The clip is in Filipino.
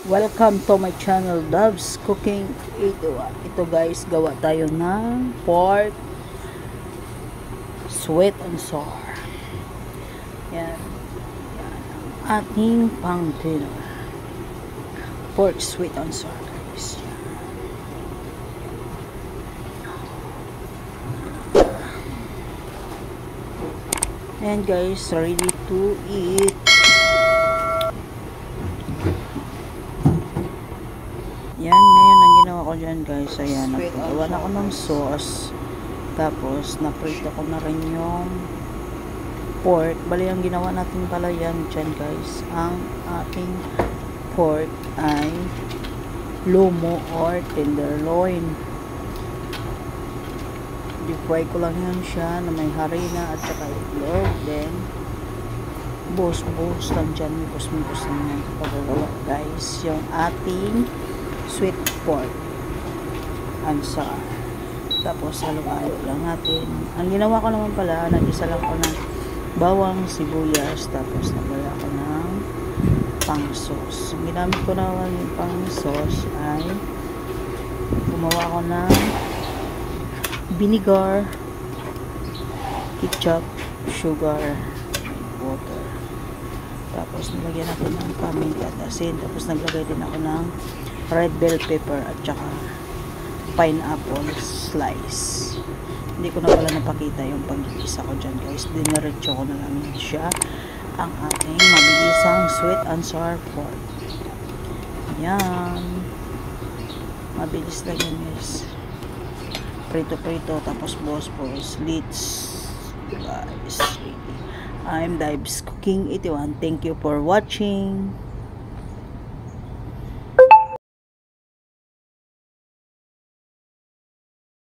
Welcome to my channel, Doves Cooking. Ito guys, gawa tayo ng pork sweet and sour. Yan ang ating pang dinner. Pork sweet and sour guys. And guys, ready to eat. Yan, ngayon ang ginawa ko dyan guys, ayan, nagpagawa na ako ng sauce, tapos naprito ko na rin yung pork. Bali, ang ginawa natin pala yan dyan guys, ang ating pork ay lomo or tenderloin. Di-fry ko lang yan siya na may harina at saka itlog, then buhos-buhos lang dyan, mikos-mikos lang yan pagagawa guys, yung ating sweet pork and sour. Tapos halo-halo lang natin. Ang ginawa ko naman pala, nag-isa lang ko ng bawang, sibuyas, tapos nagala ko ng pang sauce. Ang ginamit ko naman yung pang sauce ay gumawa ko ng vinegar, ketchup, sugar, water. Tapos nilagyan natin ng paminta at asin. Tapos naglagay din ako ng red bell pepper at saka pineapple slice. Hindi ko na pala napakita yung pag-iisa ko dyan guys. Diniretso ko na lang siya ang ating mabilisang sweet and sour pork. Yan. Mabilis lang yan guys. Prito-prito tapos boss let's guys. I'm Doves Cooking 81. Thank you for watching.